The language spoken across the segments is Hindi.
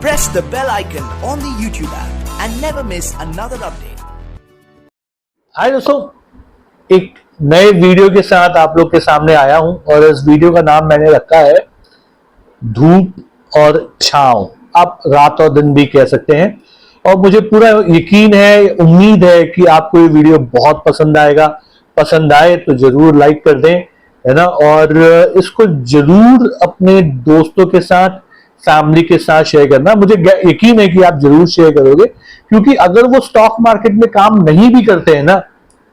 press the bell icon on the YouTube app and never miss another update. हाय दोस्तों, एक नए वीडियो के साथ आप लोग के सामने आया हूं और इस वीडियो का नाम मैंने रखा है धूप और छांव। आप रात और दिन भी कह सकते हैं और मुझे पूरा यकीन है, उम्मीद है कि आपको ये वीडियो बहुत पसंद आएगा। पसंद आए तो जरूर लाइक कर दें, है ना, और इसको जरूर अपने दोस्तों के साथ, फैमिली के साथ शेयर करना। मुझे यकीन है कि आप जरूर शेयर करोगे, क्योंकि अगर वो स्टॉक मार्केट में काम नहीं भी करते हैं ना,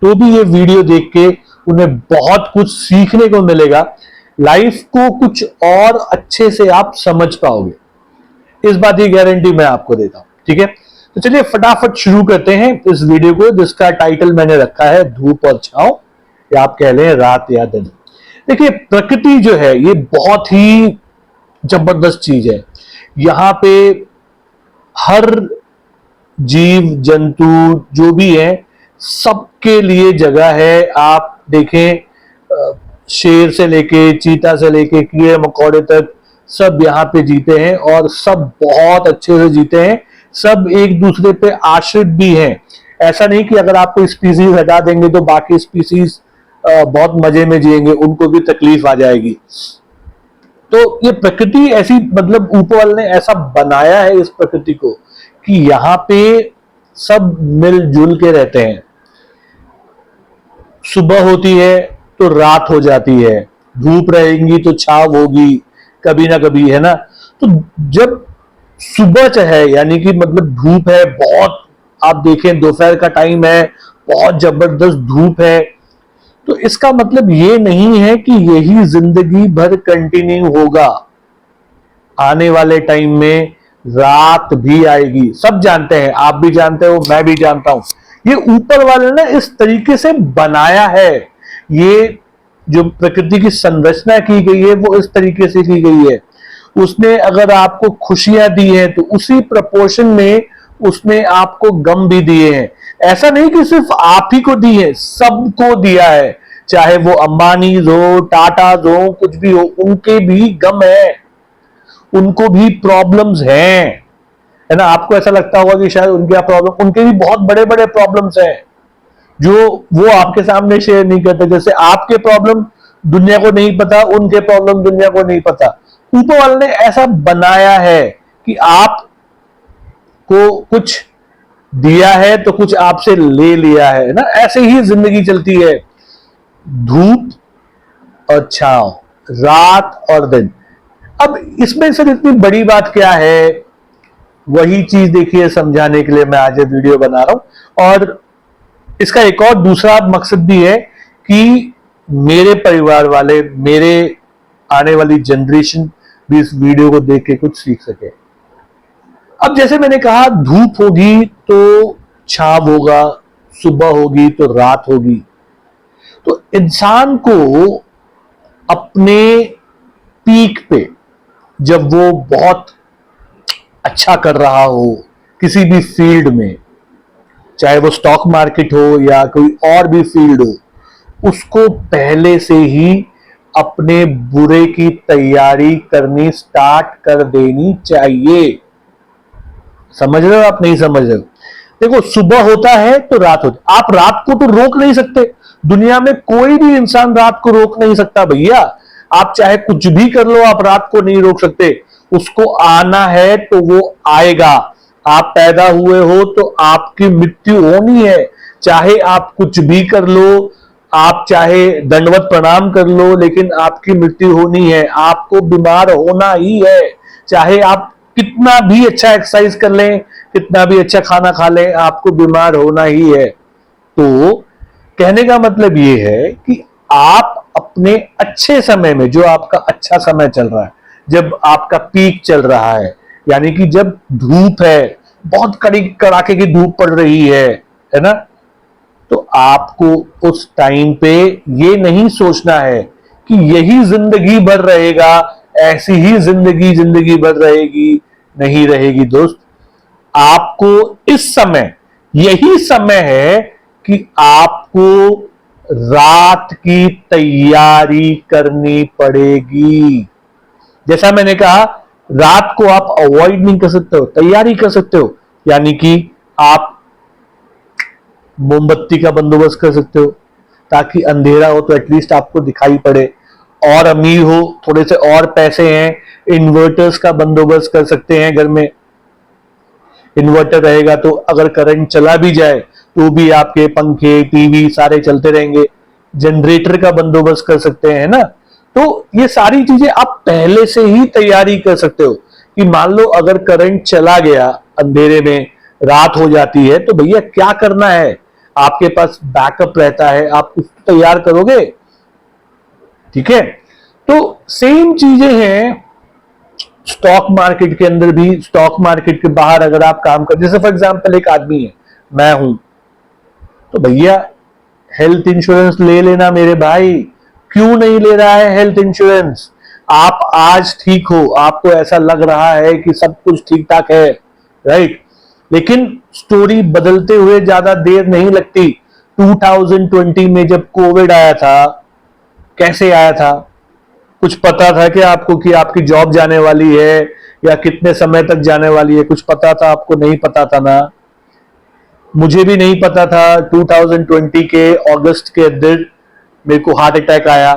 तो भी ये वीडियो देख के उन्हें बहुत कुछ सीखने को मिलेगा। लाइफ को कुछ और अच्छे से आप समझ पाओगे, इस बात की गारंटी मैं आपको देता हूं। ठीक है, तो चलिए फटाफट शुरू करते हैं इस वीडियो को, जिसका टाइटल मैंने रखा है धूप और छांव, या आप कह लें रात या दिन। देखिए, प्रकृति जो है ये बहुत ही जबरदस्त चीज है। यहां पे हर जीव जंतु जो भी है, सबके लिए जगह है। आप देखें, शेर से लेके चीता से लेके कीड़े मकोड़े तक सब यहाँ पे जीते हैं और सब बहुत अच्छे से जीते हैं। सब एक दूसरे पे आश्रित भी हैं। ऐसा नहीं कि अगर आप कोई स्पीसीज हटा देंगे तो बाकी स्पीसीज बहुत मजे में जिएंगे, उनको भी तकलीफ आ जाएगी। तो ये प्रकृति ऐसी, मतलब ऊपर वाले ने ऐसा बनाया है इस प्रकृति को कि यहाँ पे सब मिलजुल के रहते हैं। सुबह होती है तो रात हो जाती है, धूप रहेगी तो छाव होगी कभी ना कभी, है ना। तो जब सुबह है, यानी कि मतलब धूप है बहुत, आप देखें दोपहर का टाइम है, बहुत जबरदस्त धूप है, तो इसका मतलब ये नहीं है कि यही जिंदगी भर कंटिन्यू होगा। आने वाले टाइम में रात भी आएगी, सब जानते हैं, आप भी जानते हो, मैं भी जानता हूं। ये ऊपर वाले ने इस तरीके से बनाया है, ये जो प्रकृति की संरचना की गई है वो इस तरीके से की गई है। उसने अगर आपको खुशियां दी है तो उसी प्रपोर्शन में उसने आपको गम भी दिए हैं। ऐसा नहीं कि सिर्फ आप ही को दी है, सबको दिया है। चाहे वो अंबानी हो, टाटा हो, कुछ भी हो, उनके भी गम है, उनको भी प्रॉब्लम्स हैं, है ना। आपको ऐसा लगता होगा कि शायद उनके प्रॉब्लम, उनके भी बहुत बड़े बड़े प्रॉब्लम्स हैं जो वो आपके सामने शेयर नहीं करते। जैसे आपके प्रॉब्लम दुनिया को नहीं पता, उनके प्रॉब्लम दुनिया को नहीं पता। ऊपर वाले ने ऐसा बनाया है कि आप को कुछ दिया है तो कुछ आपसे ले लिया है ना। ऐसे ही जिंदगी चलती है, धूप और छांव, रात और दिन। अब इसमें से इतनी बड़ी बात क्या है, वही चीज देखिए समझाने के लिए मैं आज ये वीडियो बना रहा हूं। और इसका एक और दूसरा मकसद भी है कि मेरे परिवार वाले, मेरे आने वाली जनरेशन भी इस वीडियो को देख के कुछ सीख सके। अब जैसे मैंने कहा, धूप होगी तो छांव होगा, सुबह होगी तो रात होगी। तो इंसान को अपने पीक पे, जब वो बहुत अच्छा कर रहा हो किसी भी फील्ड में, चाहे वो स्टॉक मार्केट हो या कोई और भी फील्ड हो, उसको पहले से ही अपने बुरे की तैयारी करनी स्टार्ट कर देनी चाहिए। समझ रहे हो आप, नहीं समझ रहे हो? देखो, सुबह होता है तो रात होती है। आप रात को तो रोक नहीं सकते, दुनिया में कोई भी इंसान रात को रोक नहीं सकता भैया। आप चाहे कुछ भी कर लो, आप रात को नहीं रोक सकते। उसको आना है तो वो आएगा। आप पैदा हुए हो तो आपकी मृत्यु होनी है। चाहे आप कुछ भी कर लो, आप चाहे दंडवत प्रणाम कर लो, लेकिन आपकी मृत्यु होनी है। आपको बीमार होना ही है। चाहे आप कितना भी अच्छा एक्सरसाइज कर लें, कितना भी अच्छा खाना खा लें, आपको बीमार होना ही है। तो कहने का मतलब ये है कि आप अपने अच्छे समय में, जो आपका अच्छा समय चल रहा है, जब आपका पीक चल रहा है, यानी कि जब धूप है, बहुत कड़ी कड़ाके की धूप पड़ रही है ना, तो आपको उस टाइम पे ये नहीं सोचना है कि यही जिंदगी भर रहेगा, ऐसी ही जिंदगी भर रहेगी। नहीं रहेगी दोस्त। आपको इस समय, यही समय है कि आपको रात की तैयारी करनी पड़ेगी। जैसा मैंने कहा, रात को आप अवॉइड नहीं कर सकते हो, तैयारी कर सकते हो। यानी कि आप मोमबत्ती का बंदोबस्त कर सकते हो ताकि अंधेरा हो तो एटलीस्ट आपको दिखाई पड़े। और अमीर हो, थोड़े से और पैसे हैं, इन्वर्टर्स का बंदोबस्त कर सकते हैं घर में। इन्वर्टर रहेगा तो अगर करंट चला भी जाए तो भी आपके पंखे टीवी सारे चलते रहेंगे। जनरेटर का बंदोबस्त कर सकते हैं ना। तो ये सारी चीजें आप पहले से ही तैयारी कर सकते हो कि मान लो अगर करंट चला गया, अंधेरे में रात हो जाती है, तो भैया क्या करना है, आपके पास बैकअप रहता है, आप कुछ तैयार करोगे। ठीक है, तो सेम चीजें हैं स्टॉक मार्केट के अंदर भी। स्टॉक मार्केट के बाहर अगर आप काम कर, जैसे फॉर एग्जांपल एक आदमी है, मैं हूं, तो भैया हेल्थ इंश्योरेंस ले लेना मेरे भाई। क्यों नहीं ले रहा है हेल्थ इंश्योरेंस? आप आज ठीक हो, आपको ऐसा लग रहा है कि सब कुछ ठीक ठाक है, राइट, लेकिन स्टोरी बदलते हुए ज्यादा देर नहीं लगती। 2020 में जब कोविड आया था, कैसे आया था? कुछ पता था कि आपको कि आपकी जॉब जाने वाली है या कितने समय तक जाने वाली है? कुछ पता था आपको? नहीं पता था ना। मुझे भी नहीं पता था। 2020 के अगस्त के अंदर मेरे को हार्ट अटैक आया,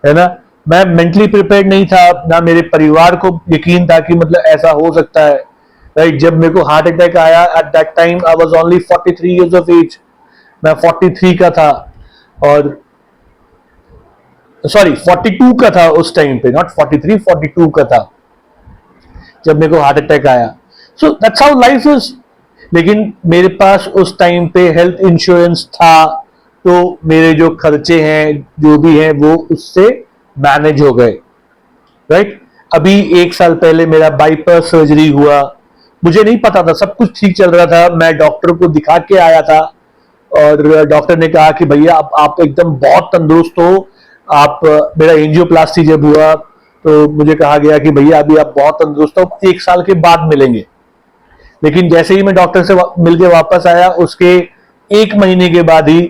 है ना। मैं मेंटली प्रिपेयर्ड नहीं था, ना मेरे परिवार को यकीन था कि मतलब ऐसा हो सकता है, राइट। जब मेरे को हार्ट अटैक आया, at that time I was only 43 years of age. मैं 43 का था, और सॉरी 42 का था उस टाइम पे, नॉट 43, 42 का था जब मेरे को हार्ट अटैक आया। So that's how life is. लेकिन मेरे पास उस टाइम पे हेल्थ इंश्योरेंस था, तो मेरे जो खर्चे हैं जो भी हैं वो उससे मैनेज हो गए, राइट। अभी 1 साल पहले मेरा बाईपास सर्जरी हुआ। मुझे नहीं पता था, सब कुछ ठीक चल रहा था। मैं डॉक्टर को दिखा के आया था और डॉक्टर ने कहा कि भैया आप एकदम बहुत तंदुरुस्त हो। आप मेरा एंजियोप्लास्टी जब हुआ तो मुझे कहा गया कि भैया अभी आप बहुत तंदुरुस्त हो, 1 साल के बाद मिलेंगे। लेकिन जैसे ही मैं डॉक्टर से मिलके वापस आया, उसके 1 महीने के बाद ही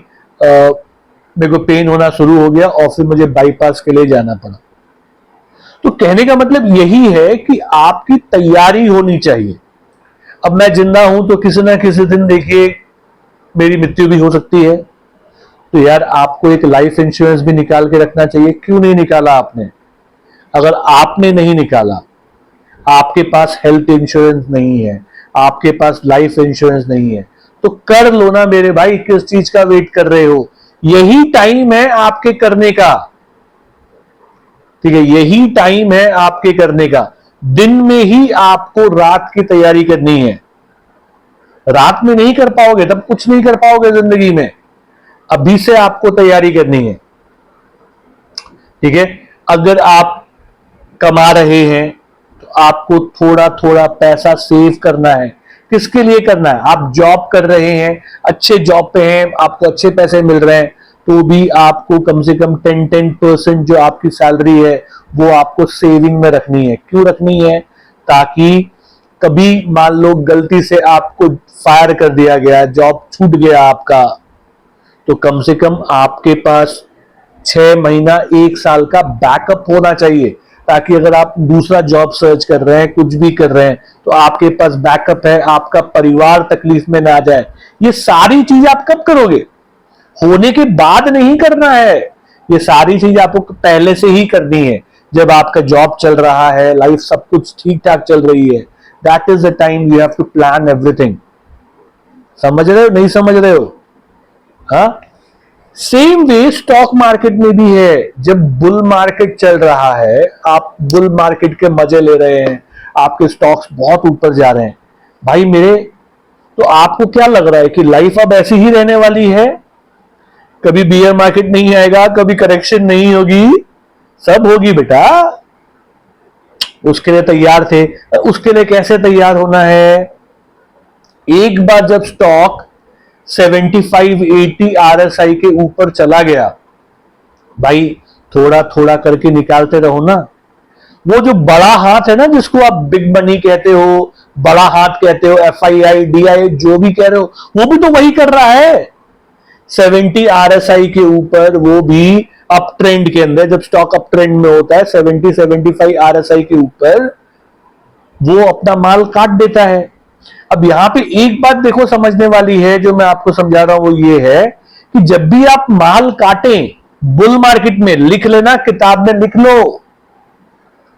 मेरे को पेन होना शुरू हो गया और फिर मुझे बाईपास के लिए जाना पड़ा। तो कहने का मतलब यही है कि आपकी तैयारी होनी चाहिए। अब मैं जिंदा हूं तो किसी ना किसी दिन देखिए मेरी मृत्यु भी हो सकती है, तो यार आपको एक लाइफ इंश्योरेंस भी निकाल के रखना चाहिए। क्यों नहीं निकाला आपने? अगर आपने नहीं निकाला, आपके पास हेल्थ इंश्योरेंस नहीं है, आपके पास लाइफ इंश्योरेंस नहीं है, तो कर लो ना मेरे भाई। किस चीज का वेट कर रहे हो? यही टाइम है आपके करने का, ठीक है, यही टाइम है आपके करने का। दिन में ही आपको रात की तैयारी करनी है। रात में नहीं कर पाओगे तब कुछ नहीं कर पाओगे जिंदगी में। अभी से आपको तैयारी करनी है, ठीक है। अगर आप कमा रहे हैं तो आपको थोड़ा थोड़ा पैसा सेव करना है। किसके लिए करना है? आप जॉब कर रहे हैं, अच्छे जॉब पे हैं, आपको अच्छे पैसे मिल रहे हैं, तो भी आपको कम से कम 10% जो आपकी सैलरी है वो आपको सेविंग में रखनी है। क्यों रखनी है? ताकि कभी मान लो गलती से आपको फायर कर दिया गया, जॉब छूट गया आपका, तो कम से कम आपके पास 6 महीना 1 साल का बैकअप होना चाहिए, ताकि अगर आप दूसरा जॉब सर्च कर रहे हैं, कुछ भी कर रहे हैं, तो आपके पास बैकअप है, आपका परिवार तकलीफ में ना जाए। ये सारी चीज आप कब करोगे? होने के बाद नहीं करना है। ये सारी चीज आपको पहले से ही करनी है। जब आपका जॉब चल रहा है, लाइफ सब कुछ ठीक ठाक चल रही है, that is the time you have to plan everything. समझ रहे हो? नहीं समझ रहे हो? हाँ, सेम वे स्टॉक मार्केट में भी है। जब बुल मार्केट चल रहा है, आप बुल मार्केट के मजे ले रहे हैं, आपके स्टॉक्स बहुत ऊपर जा रहे हैं, भाई मेरे, तो आपको क्या लग रहा है कि लाइफ अब ऐसी ही रहने वाली है? कभी बियर मार्केट नहीं आएगा, कभी करेक्शन नहीं होगी, सब होगी बेटा। उसके लिए तैयार थे। उसके लिए कैसे तैयार होना है? एक बार जब स्टॉक 75-80 RSI के ऊपर चला गया, भाई थोड़ा थोड़ा करके निकालते रहो ना। वो जो बड़ा हाथ है ना, जिसको आप बिग मनी कहते हो, बड़ा हाथ कहते हो, FII DI जो भी कह रहे हो, वो भी तो वही कर रहा है। 70 RSI के ऊपर, वो भी अप ट्रेंड के अंदर। जब स्टॉक अप ट्रेंड में होता है 70-75 RSI के ऊपर, वो अपना माल काट देता है। अब यहां पे एक बात देखो समझने वाली है, जो मैं आपको समझा रहा हूं, वो ये है कि जब भी आप माल काटें बुल मार्केट में, लिख लेना, किताब में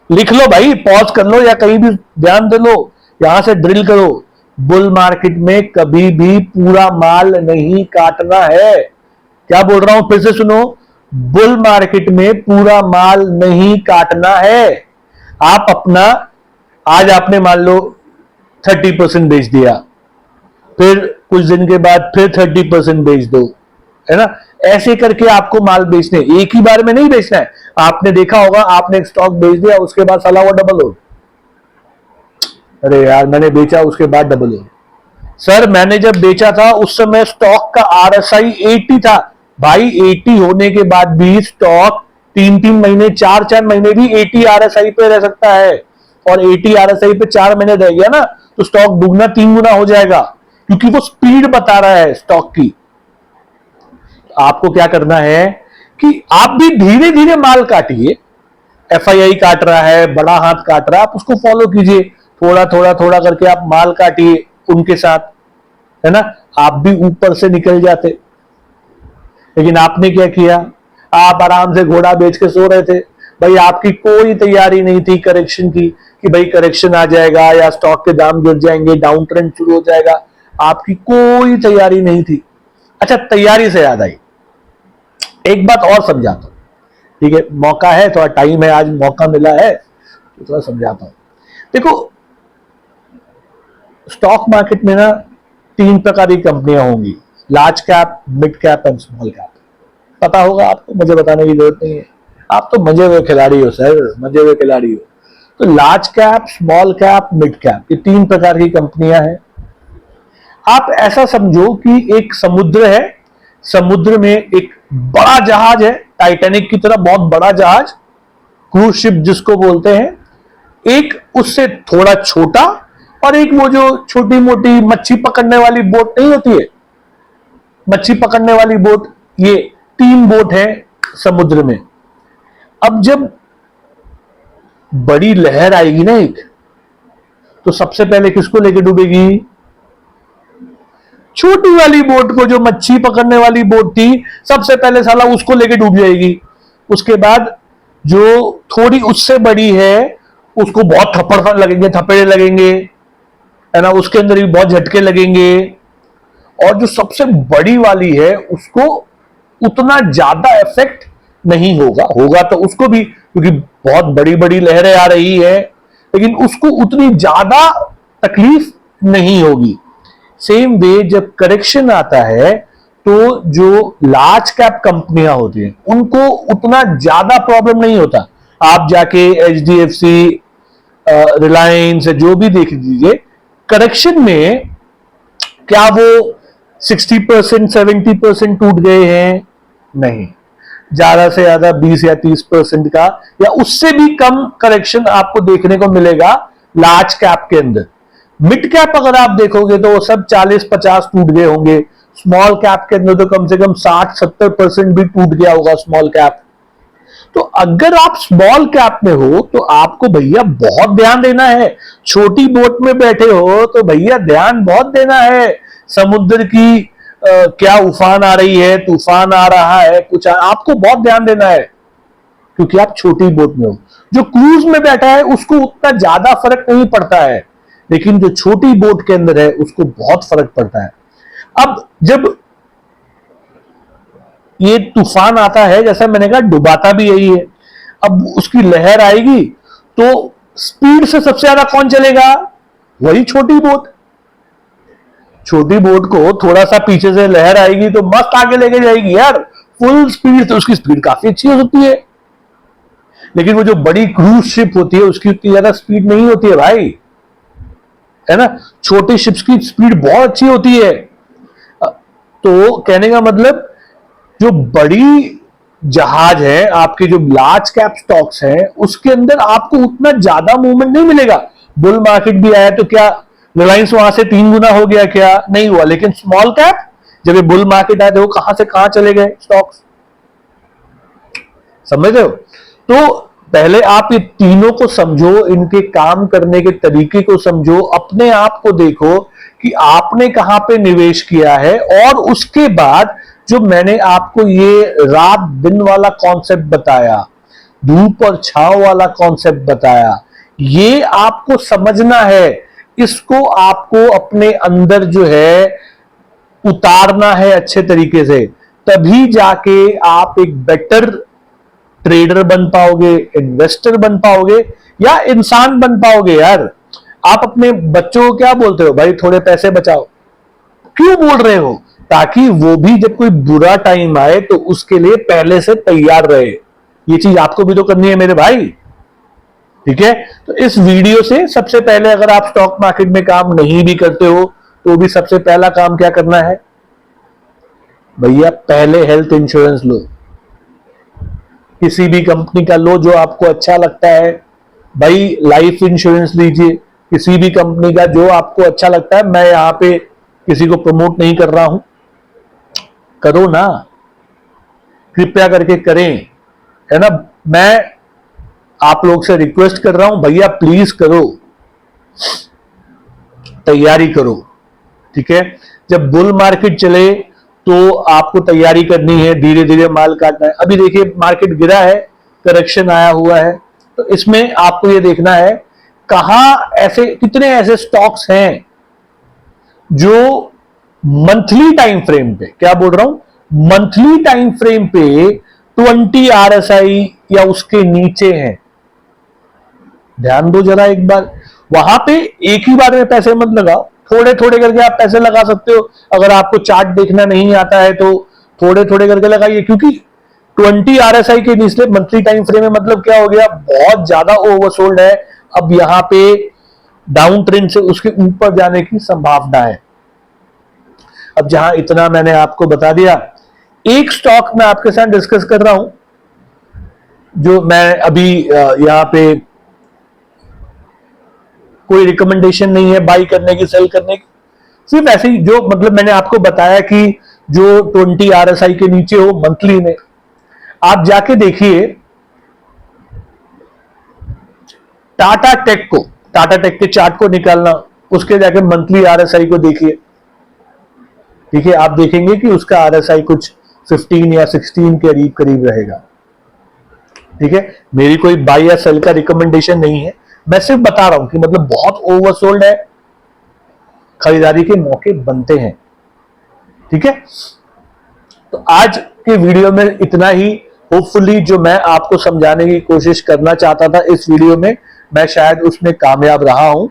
लिख लो भाई, पॉज कर लो या कहीं भी ध्यान दे लो, यहां से ड्रिल करो। बुल मार्केट में कभी भी पूरा माल नहीं काटना है। क्या बोल रहा हूं, फिर से सुनो। बुल मार्केट में पूरा माल नहीं काटना है। आप अपना, आज आपने मान लो 30% बेच दिया, फिर कुछ दिन के बाद फिर 30% बेच दो, है ना। ऐसे करके आपको माल बेचने, एक ही बार में नहीं बेचना है। आपने देखा होगा, आपने एक स्टॉक बेच दिया, उसके बाद साला वो डबल हो, अरे यार मैंने बेचा उसके बाद डबल हो। सर मैंने जब बेचा था उस समय स्टॉक का RSI 80 था भाई। 80 होने के बाद भी स्टॉक 3-3 महीने, 4-4 महीने भी 80 RSI पे रह सकता है। और 80 RSI पे 4 महीने रह गया ना, तो स्टॉक दुगना 3 गुना हो जाएगा, क्योंकि वो स्पीड बता रहा है स्टॉक की। आपको क्या करना है कि आप भी धीरे धीरे माल काटिए। FII काट रहा है, बड़ा हाथ काट रहा है, आप उसको फॉलो कीजिए, थोड़ा थोड़ा थोड़ा करके आप माल काटिए उनके साथ, है ना। आप भी ऊपर से निकल जाते। लेकिन आपने क्या किया, आप आराम से घोड़ा बेच के सो रहे थे भाई। आपकी कोई तैयारी नहीं थी करेक्शन की, कि भाई करेक्शन आ जाएगा या स्टॉक के दाम गिर जाएंगे, डाउन ट्रेंड शुरू हो जाएगा। आपकी कोई तैयारी नहीं थी। अच्छा, तैयारी से याद आई, एक बात और समझाता हूं, ठीक है। मौका है, थोड़ा टाइम है, आज मौका मिला है तो थोड़ा समझाता हूं। देखो, स्टॉक मार्केट में ना 3 प्रकार की कंपनियां होंगी, large cap, mid cap and small cap. पता होगा आपको, मुझे बताने की जरूरत नहीं है, आप तो मजे हुए खिलाड़ी हो सर, मजे हुए खिलाड़ी हो। तो large cap, small cap, mid cap, ये 3 प्रकार की कंपनियां हैं। आप ऐसा समझो कि एक समुद्र है, समुद्र में एक बड़ा जहाज है, टाइटैनिक की तरह बहुत बड़ा जहाज, क्रूज शिप जिसको बोलते हैं। एक उससे थोड़ा छोटा, और एक वो जो छोटी मोटी मच्छी पकड़ने वाली बोट नहीं होती है, मच्छी पकड़ने वाली बोट, ये 3 बोट है समुद्र में। अब जब बड़ी लहर आएगी ना एक, तो सबसे पहले किसको लेके डूबेगी? छोटी वाली बोट को, जो मच्छी पकड़ने वाली बोट थी, सबसे पहले साला उसको लेके डूब जाएगी। उसके बाद जो थोड़ी उससे बड़ी है, उसको बहुत थप्पड़ लगेंगे, थपेड़े लगेंगे, है ना, उसके अंदर भी बहुत झटके लगेंगे। और जो सबसे बड़ी वाली है, उसको उतना ज्यादा इफेक्ट नहीं होगा, होगा तो उसको भी, क्योंकि बहुत बड़ी बड़ी लहरें आ रही है, लेकिन उसको उतनी ज्यादा तकलीफ नहीं होगी। सेम वे जब करेक्शन आता है, तो जो लार्ज कैप कंपनियां होती हैं, उनको उतना ज्यादा प्रॉब्लम नहीं होता। आप जाके HDFC, रिलायंस, जो भी देख लीजिए, करेक्शन में क्या वो 60%, 70% टूट गए हैं? नहीं, ज्यादा से ज्यादा 20 या 30% का, या उससे भी कम करेक्शन आपको देखने को मिलेगा लार्ज कैप के अंदर। मिड कैप अगर आप देखोगे तो वो सब 40-50 टूट गए होंगे। स्मॉल कैप के अंदर तो कम से कम 60-70% भी टूट गया होगा स्मॉल कैप। तो अगर आप स्मॉल कैप में हो तो आपको भैया बहुत ध्यान देना है। छोटी बोट में बैठे हो तो भैया ध्यान बहुत देना है। समुद्र की क्या उफान आ रही है, तूफान आ रहा है, कुछ आपको बहुत ध्यान देना है, क्योंकि आप छोटी बोट में हो। जो क्रूज में बैठा है उसको उतना ज्यादा फर्क नहीं पड़ता है, लेकिन जो छोटी बोट के अंदर है उसको बहुत फर्क पड़ता है। अब जब ये तूफान आता है, जैसा मैंने कहा, डुबाता भी यही है। अब उसकी लहर आएगी तो स्पीड से सबसे ज्यादा कौन चलेगा? वही छोटी बोट। छोटी बोट को थोड़ा सा पीछे से लहर आएगी तो मस्त आगे लेके जाएगी यार, फुल स्पीड, तो उसकी स्पीड काफी अच्छी हो सकती है। लेकिन वो जो बड़ी क्रूज शिप होती है उसकी उतनी ज्यादा स्पीड नहीं होती है भाई, है ना। छोटे शिप्स की स्पीड बहुत अच्छी होती है। तो कहने का मतलब, जो बड़ी जहाज है, आपके जो लार्ज कैप स्टॉक्स हैं, उसके अंदर आपको उतना ज्यादा मूवमेंट नहीं मिलेगा। बुल मार्केट भी आया तो क्या रिलायंस वहां से 3 गुना हो गया? क्या नहीं हुआ। लेकिन स्मॉल कैप, जब ये बुल मार्केट आया तो कहां से कहां चले गए स्टॉक्स, समझ रहे हो। तो पहले आप ये तीनों को समझो, इनके काम करने के तरीके को समझो, अपने आप को देखो कि आपने कहां पे निवेश किया है, और उसके बाद जो मैंने आपको ये रात दिन वाला कॉन्सेप्ट बताया, धूप और छांव वाला कॉन्सेप्ट बताया, ये आपको समझना है, इसको आपको अपने अंदर जो है उतारना है अच्छे तरीके से, तभी जाके आप एक बेटर ट्रेडर बन पाओगे, इन्वेस्टर बन पाओगे, या इंसान बन पाओगे। यार आप अपने बच्चों को क्या बोलते हो, भाई थोड़े पैसे बचाओ, क्यों बोल रहे हो? ताकि वो भी जब कोई बुरा टाइम आए तो उसके लिए पहले से तैयार रहे। ये चीज आपको भी तो करनी है मेरे भाई, ठीक है? तो इस वीडियो से सबसे पहले, अगर आप स्टॉक मार्केट में काम नहीं भी करते हो तो भी सबसे पहला काम क्या करना है भैया, पहले हेल्थ इंश्योरेंस लो, किसी भी कंपनी का लो जो आपको अच्छा लगता है। भाई लाइफ इंश्योरेंस लीजिए किसी भी कंपनी का जो आपको अच्छा लगता है। मैं यहां पे किसी को प्रमोट नहीं कर रहा हूं, करो ना, कृपया करके करें, है ना? मैं आप लोग से रिक्वेस्ट कर रहा हूं, भैया प्लीज करो, तैयारी करो, ठीक है? जब बुल मार्केट चले तो आपको तैयारी करनी है, धीरे धीरे माल काटना है। अभी देखिए मार्केट गिरा है, करेक्शन आया हुआ है, तो इसमें आपको ये देखना है कहां ऐसे, कितने ऐसे स्टॉक्स हैं जो मंथली टाइम फ्रेम पे, क्या बोल रहा हूं, मंथली टाइम फ्रेम पे 20 RSI या उसके नीचे हैं। ध्यान दो जरा एक बार, वहां पे एक ही बार में पैसे मत लगाओ, थोड़े थोड़े करके आप पैसे लगा सकते हो। अगर आपको चार्ट देखना नहीं आता है तो थोड़े थोड़े करके लगाइए, क्योंकि 20 RSI के निचले मंथली टाइम फ्रेम में मतलब क्या हो गया, बहुत ज्यादा ओवरसोल्ड है। अब यहां पे डाउन ट्रेंड से उसके ऊपर जाने की संभावना है। अब जहां इतना मैंने आपको बता दिया, एक स्टॉक मैं आपके साथ डिस्कस कर रहा हूं जो मैं अभी यहां पे कोई रिकमेंडेशन नहीं है बाई करने की, सेल करने की, सिर्फ ऐसे ही जो मतलब मैंने आपको बताया कि जो 20 RSI के नीचे हो मंथली में, आप जाके देखिए टाटा टेक को, टाटा टेक के चार्ट को निकालना, उसके जाके मंथली RSI को देखिए, ठीक है? आप देखेंगे कि उसका RSI कुछ 15 या 16 के करीब करीब रहेगा, ठीक है? मेरी कोई बाई या सेल का रिकमेंडेशन नहीं है, मैं सिर्फ बता रहा हूं कि मतलब बहुत ओवरसोल्ड है, खरीदारी के मौके बनते हैं, ठीक है? तो आज के वीडियो में इतना ही। होपफुली जो मैं आपको समझाने की कोशिश करना चाहता था इस वीडियो में, मैं शायद उसमें कामयाब रहा हूं।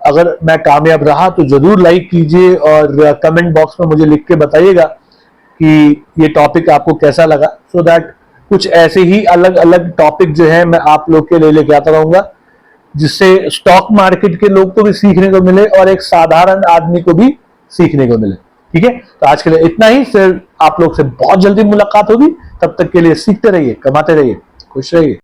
अगर मैं कामयाब रहा तो जरूर लाइक कीजिए और कमेंट बॉक्स में मुझे लिख के बताइएगा कि ये टॉपिक आपको कैसा लगा, सो दैट कुछ ऐसे ही अलग अलग टॉपिक जो है मैं आप लोग के लिए लेके आता रहूंगा, जिससे स्टॉक मार्केट के लोग को भी सीखने को मिले और एक साधारण आदमी को भी सीखने को मिले, ठीक है? तो आज के लिए इतना ही, फिर आप लोग से बहुत जल्दी मुलाकात होगी। तब तक के लिए सीखते रहिए, कमाते रहिए, खुश रहिए।